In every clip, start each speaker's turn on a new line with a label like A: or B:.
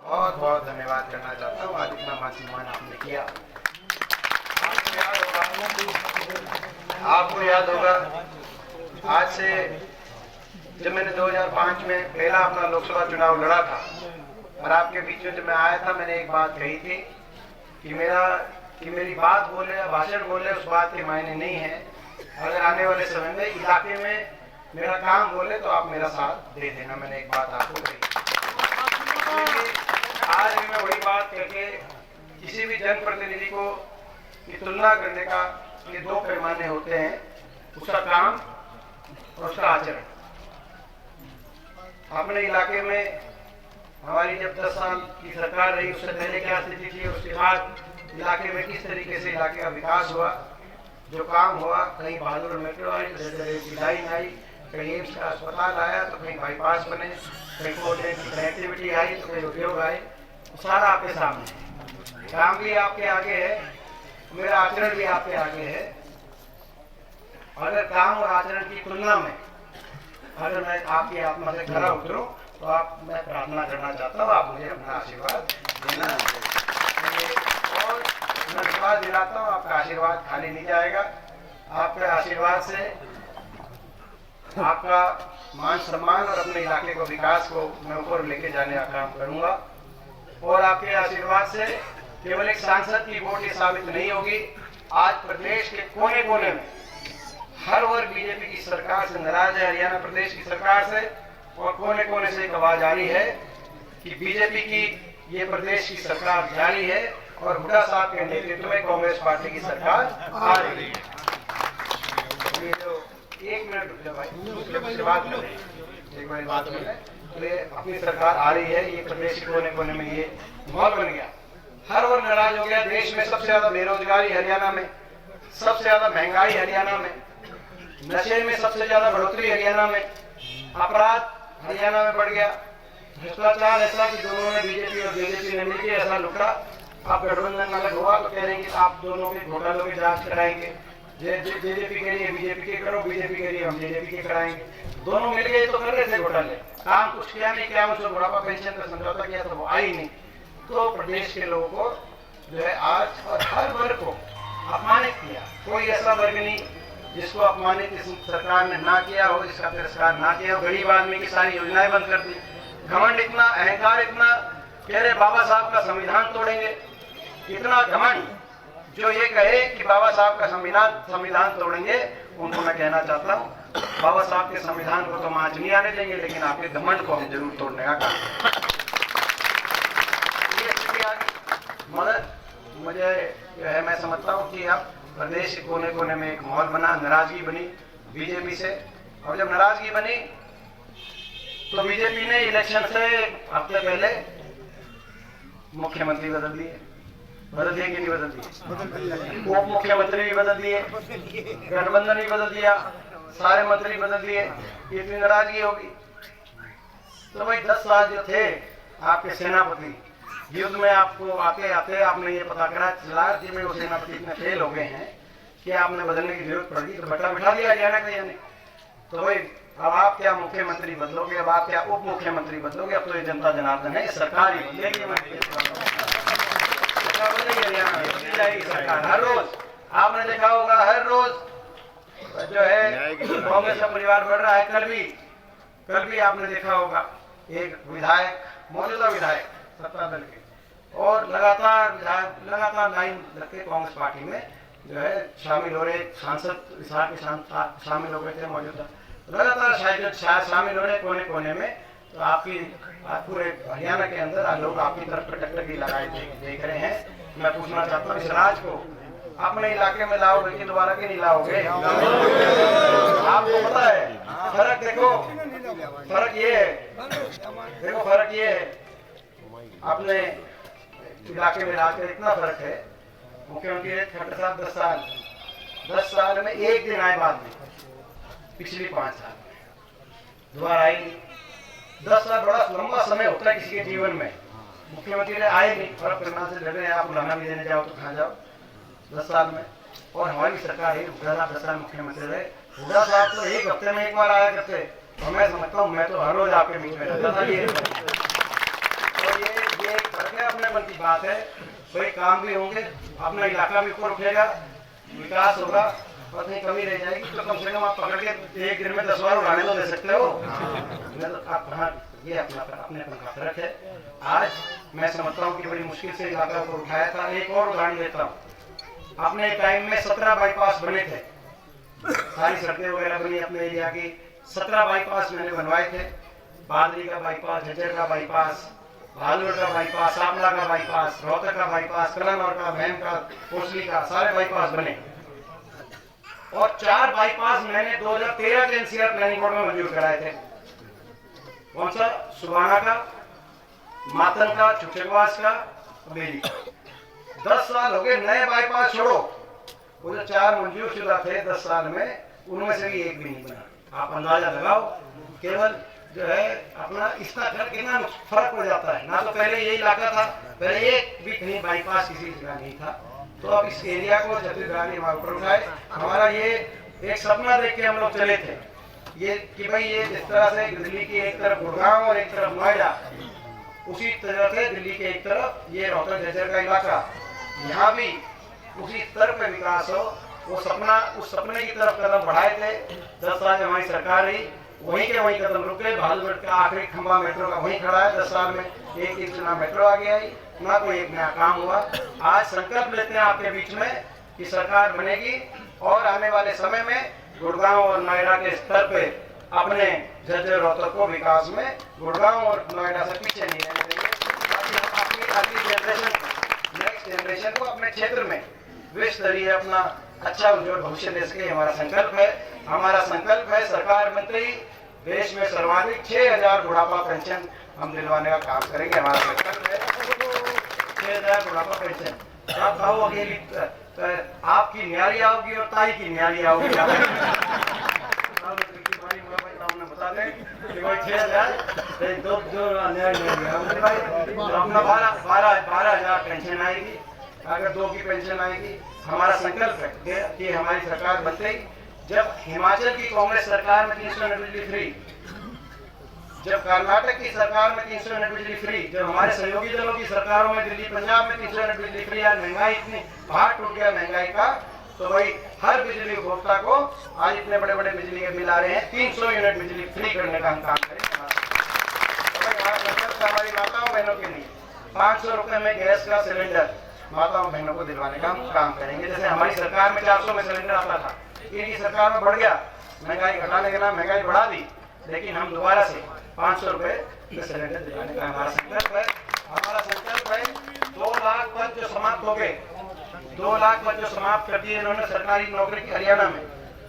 A: बहुत बहुत धन्यवाद करना चाहता हूँ। आज इतना मान सम्मान आपने किया। आपको याद होगा आज से जब मैंने 2005 में पहला अपना लोकसभा चुनाव लड़ा था और आपके बीच में जब मैं आया था, मैंने एक बात कही थी कि मेरी बात बोले या भाषण बोले उस बात के मायने नहीं है। अगर आने वाले समय में इलाके में मेरा काम बोले तो आप मेरा साथ दे देना। मैंने एक बात आपको कही। आज भी मैं वही बात करके किसी भी जनप्रतिनिधि को की तुलना करने का ये दो पैमाने होते हैं, उसका काम और उसका आचरण। अपने इलाके में हमारी जब 10 साल की सरकार रही उससे पहले क्या स्थिति थी, उसके बाद इलाके में किस तरीके से इलाके का विकास हुआ, जो काम हुआ, कहीं बहादुर मेट्रो आई तो रेल लाइन आई, कहीं एम्स का अस्पताल आया तो कहीं बाईपास बने, कहीं फोर लेन की कनेक्टिविटी आई तो कहीं उद्योग आए, सारा आपके सामने है। काम भी आपके आगे है, मेरा आचरण भी आपके आगे है। अगर काम और आचरण की तुलना में अगर मैं आपकी आत्मा से खरा उतरूं तो मैं प्रार्थना करना चाहता हूँ, आप मुझे अपना आशीर्वाद देना और मैं विश्वास दिलाता हूँ आपका आशीर्वाद खाली नहीं जाएगा। आपके आशीर्वाद से आपका मान सम्मान और अपने इलाके को विकास को मैं ऊपर लेके जाने का काम करूंगा। और आपके आशीर्वाद से केवल एक सांसद की वोट ये साबित नहीं होगी, आज प्रदेश के कोने कोने में हर वर्ग बीजेपी की सरकार से नाराज है, हरियाणा प्रदेश की सरकार से, और कोने कोने से एक आवाज आ रही है कि बीजेपी की ये प्रदेश की सरकार जारी है और हुड्डा साहब के नेतृत्व में कांग्रेस पार्टी की सरकार आ रही है। ये जो एक मिनट रुक जाओ भाई, एक बार बात कर ले, अपनी सरकार आ रही है, ये प्रदेश के कोने कोने में ये माहौल बन गया, हर वर्ग नाराज हो गया। देश में सबसे ज्यादा बेरोजगारी हरियाणा में, सबसे ज्यादा महंगाई हरियाणा में, नशे में सबसे ज्यादा बढ़ोतरी हरियाणा में, अपराध हरियाणा में बढ़ गया, भ्रष्टाचार ऐसा कि दोनों ने बीजेपी और बीजेपी ने मिलकर ऐसा लुटा। आप गठबंधन अलग हुआ तो कह रहे हैं कि आप दोनों के घोटालों की जांच कराएंगे, जेजेपी के लिए बीजेपी के करो, बीजेपी के लिए हम जेजेपी के कराएंगे। दोनों मिल गए तो कर रहे थे घोटाले, काम कुछ किया नहीं, क्या मुझे बुढ़ापा पेंशन का समझौता किया तो वो आई नहीं। तो प्रदेश के लोगों को जो है आज और हर वर्ग को अपमानित किया। कोई ऐसा वर्ग नहीं जिसको अपमानित इस सरकार ने ना किया हो, जिसका तिरस्कार ना किया हो। गरीब आदमी की सारी योजनाएं बंद कर दी। घमंड इतना, अहंकार इतना, कह रहे बाबा साहब का संविधान तोड़ेंगे। इतना घमंड जो ये कहे कि बाबा साहब का संविधान तोड़ेंगे, उनको मैं कहना चाहता हूँ बाबा साहब के संविधान को तो हम आज नहीं आने देंगे, लेकिन आपके घमंड को हम जरूर तोड़ने का काम। मगर मुझे जो है मैं समझता हूँ कि अब प्रदेश के कोने कोने में एक माहौल बना, नाराजगी बनी बीजेपी से, और जब नाराजगी बनी तो बीजेपी ने इलेक्शन से हफ्ते पहले मुख्यमंत्री बदल दिए कि नहीं बदल दिए, उप मुख्यमंत्री भी बदल दिए, गठबंधन भी बदल दिया, सारे मंत्री बदल दिए। इतनी नाराजगी होगी तो भाई 10 साल जो थे आपके सेनापति, युद्ध में आपको आते आते आपने ये पता करा चला कि में वो सेनापति इतने फेल हो गए हैं कि आपने बदलने की जरूरत पड़ेगी, तो बटा बिठा दिया हरियाणा का। यानी तो भाई अब आप क्या मुख्यमंत्री बदलोगे, अब आप क्या उप मुख्यमंत्री बदलोगे, अब तो ये जनता जनार्दन है, सरकार ही बदलेगी। सरकार हर रोज आपने देखा होगा, हर रोज जो है कांग्रेस का परिवार बढ़ रहा है। कल भी आपने देखा होगा एक विधायक, मौजूदा विधायक सत्ता दल के, और लगातार लाइन लग के कांग्रेस पार्टी में जो है शामिल हो रहे, सांसद विधायक के शामिल हो गए थे, मौजूदा लगातार शायद शामिल हो रहे कोने कोने में। तो आपकी पूरे हरियाणा के अंदर लोग आपकी तरफ टकटकी लगाए देख रहे हैं। मैं पूछना चाहता हूँ इस राज को अपने इलाके में लाओगे कि दोबारा के नहीं लाओगे? आपको पता है फर्क? देखो फर्क ये है, अपने इलाके में राज का इतना फर्क है। मुख्यमंत्री खट्टर साहब 10 साल में एक दिन आए बाद में, पिछली 5 साल में दोबारा आई नहीं। 10 साल बड़ा लंबा समय होता है किसी के जीवन में। मुख्यमंत्री आए नहीं, फर्क करना से लगे, आप उलाना भी देने जाओ तो कहाँ जाओ 10 साल में। और हमारी सरकार है, हुड्डा साहब 10 साल मुख्यमंत्री रहे। हुड्डा साहब तो एक हफ्ते में एक बार आया करते, और मैं समझता हूँ मैं तो हर रोज आपके बीच में रहता था। ये सच्चापन की बात है, भाई काम भी होंगे, अपना इलाका भी ऊपर उठेगा, विकास होगा और कहीं कमी रह जाएगी तो कम से कम आप पकड़ के एक दिन में 10 बार उड़ाने तो दे सकते हो। तो आप कहाँ, ये अपने का फर्क है। आज मैं समझता हूँ कि बड़ी मुश्किल से इलाका को उठाया था। एक और उदाहरण देता हूँ, अपने टाइम में 17 बाईपास बने थे, सारी सड़कें वगैरह बनी अपने एरिया की, 17 बाईपास मैंने बनवाए थे। बादरी का बाईपास, झज्जर का बाईपास, भालुड़ का बाईपास, सापला का बाईपास, रोहतक का बाईपास, कलानौर का, मैम का, कोसली का, सारे बाईपास बने। और 4 बाईपास मैंने 2013 के एनसीआर प्लानिंग बोर्ड में मंजूर कराए थे। कौन सा? सुबाना का, मातन का, चुचकवास का, बेली। 10 साल हो गए, नए बाईपास छोड़ो, वो जो 4 मंजूर शुदा थे 10 साल में, उनमें से भी एक भी नहीं बना। आप अंदाजा लगाओ, केवल जो है अपना इसका कितना फर्क पड़ जाता है। ना तो पहले ये इलाका था, पहले एक भी कहीं बाईपास किसी जगह नहीं था, तो अब इस एरिया को छत्तीसगढ़ में ऊपर उठाए। हमारा ये एक सपना देख के हम लोग चले थे, ये कि भाई ये जिस तरह से दिल्ली की एक तरफ गुड़गांव और एक तरफ नोएडा, उसी तरह से दिल्ली के एक तरफ ये रोहतक झज्जर का इलाका, यहाँ भी उसी स्तर पे विकास हो। वो सपना, उस सपने की तरफ कदम बढ़ाए थे। 10 साल हमारी सरकार रही, वहीं के वहीं कदम रुके। भालूगढ़ का आखिरी खंभा मेट्रो का वहीं खड़ा है। 10 साल में एक इंच ना मेट्रो आ गया ही, ना कोई एक नया काम हुआ। आज संकल्प लेते हैं आपके बीच में कि सरकार बनेगी और आने वाले समय में गुड़गांव और नोएडा के स्तर पे अपने झज्जर रोहतक को विकास में गुड़गांव और नोएडा से पीछे नहीं रहने देंगे। अपनी जनरेशन, नेक्स्ट जनरेशन को अपने क्षेत्र में विश्व स्तरीय अपना अच्छा उज्जवल भविष्य दे सके, हमारा संकल्प है। हमारा संकल्प है सरकार मंत्री देश में सर्वाधिक 6000 बुढ़ापा पेंशन हम दिलवाने का काम करेंगे। हमारा संकल्प है 6000 बुढ़ापा पेंशन। आप कहो अकेली आपकी न्यारी आओगी और ताई की न्यारी आओगी। बता दें कि भाई 6000 अपना 12,000 पेंशन आएगी, अगर 2 की पेंशन आएगी। हमारा संकल्प है कि हमारी सरकार बनते ही, जब हिमाचल की कांग्रेस सरकार में 300 यूनिट बिजली फ्री, जब कर्नाटक की सरकार में 300 यूनिट बिजली फ्री, जब हमारे सहयोगी दलों की सरकारों में दिल्ली पंजाब में 300 यूनिट बिजली फ्री, आज महंगाई इतनी पहाड़ टूट गया महंगाई का, तो भाई हर बिजली उपभोक्ता को आज इतने बड़े बड़े बिजली के बिल आ रहे हैं, 300 यूनिट बिजली फ्री करने का हम काम करेंगे। हमारी माताओं बहनों के लिए 500 रुपए में गैस का सिलेंडर माताओं बहनों को दिलवाने का हम काम करेंगे। जैसे हमारी सरकार में 400 में सिलेंडर आता था, इनकी सरकार में बढ़ गया, महंगाई घटाने के नाम महंगाई बढ़ा दी, लेकिन हम दोबारा से 500 रुपए में सिलेंडर दिलाने का हमारा संकल्प है। हमारा संकल्प है 2 लाख पद जो समाप्त हो गए, 2 लाख पद जो समाप्त कर दिए इन्होंने सरकारी नौकरी की हरियाणा में,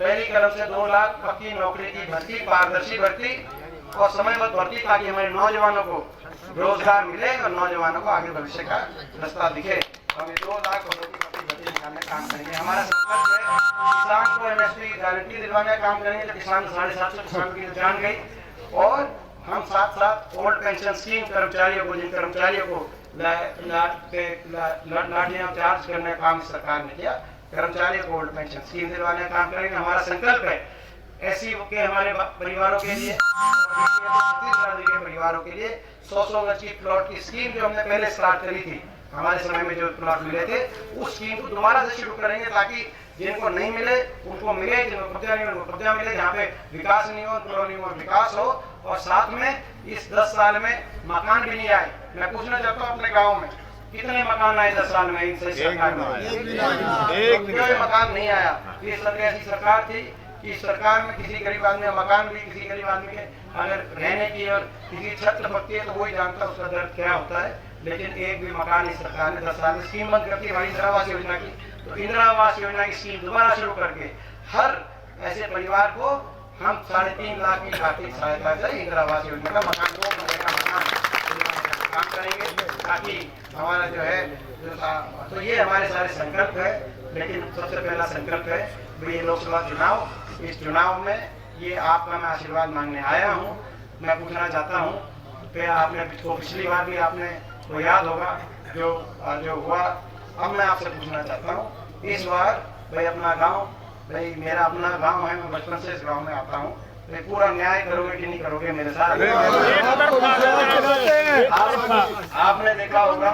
A: पहली कदम से 2 लाख पक्की नौकरी की भर्ती, पारदर्शी भर्ती और समयबद्ध भर्ती, ताकि हमारे नौजवानों को रोजगार मिले और नौजवानों को आगे भविष्य का रास्ता दिखे। हम 2 लाख पदों की भर्ती निकालने का काम करेंगे। हमारा संकल्प है किसान को एमएसपी गारंटी दिलवाने का काम करेंगे, तो किसान 750 किसान की जान गई। और हम साथ साथ ओल्ड पेंशन स्कीम कर्मचारियों को, जिन कर्मचारियों को लाठियां चार्ज करने का काम सरकार ने किया, कर्मचारियों को ओल्ड पेंशन स्कीम दिलवाने का काम करेंगे। हमारा संकल्प है एससी के हमारे परिवारों के लिए, छत्तीसगढ़ के परिवारों के लिए 100 गज की प्लॉट की स्कीम जो हमने पहले स्टार्ट करी थी, हमारे समय में जो प्लॉट मिले थे, उस स्कीम को दोबारा से शुरू करेंगे, ताकि जिनको नहीं मिले उनको मिले, जिनको कब्जा नहीं उनको कब्जा मिले, जहाँ पे विकास नहीं हो कॉलोनी में विकास हो। और साथ में इस 10 साल में मकान भी नहीं आए। मैं पूछना चाहता हूँ अपने गाँव में कितने मकान आए 10 साल में इनसे सरकार में? कोई मकान नहीं आया। ये सब ऐसी सरकार थी कि सरकार में किसी गरीब आदमी मकान भी, किसी गरीब आदमी के अगर रहने की और किसी छत पकती है तो वही जानता है उसका दर्द क्या होता है। लेकिन एक भी मकान इस सरकार ने 10 साल में स्कीम बंद करती है हमारी इंदिरा आवास योजना की। तो इंदिरा आवास योजना की स्कीम दोबारा शुरू करके हर ऐसे परिवार को हम 3.5 लाख की आर्थिक सहायता से इंदिरा आवास योजना का मकान, 2 कमरे का मकान काम करेंगे, ताकि हमारा जो है तो ये हमारे सारे संकल्प है। लेकिन सबसे पहला संकल्प है ये लोकसभा चुनाव, इस चुनाव में ये आपका मैं आशीर्वाद मांगने आया हूँ। मैं पूछना चाहता हूँ कि आपने पिछली बार भी आपने को याद होगा जो हुआ। अब मैं आपसे पूछना चाहता हूँ इस बार भाई अपना गांव, भाई मेरा अपना गांव है, मैं बचपन से इस गांव में आता हूँ, तो पूरा न्याय करोगे कि नहीं करोगे मेरे साथ? आपने देखा होगा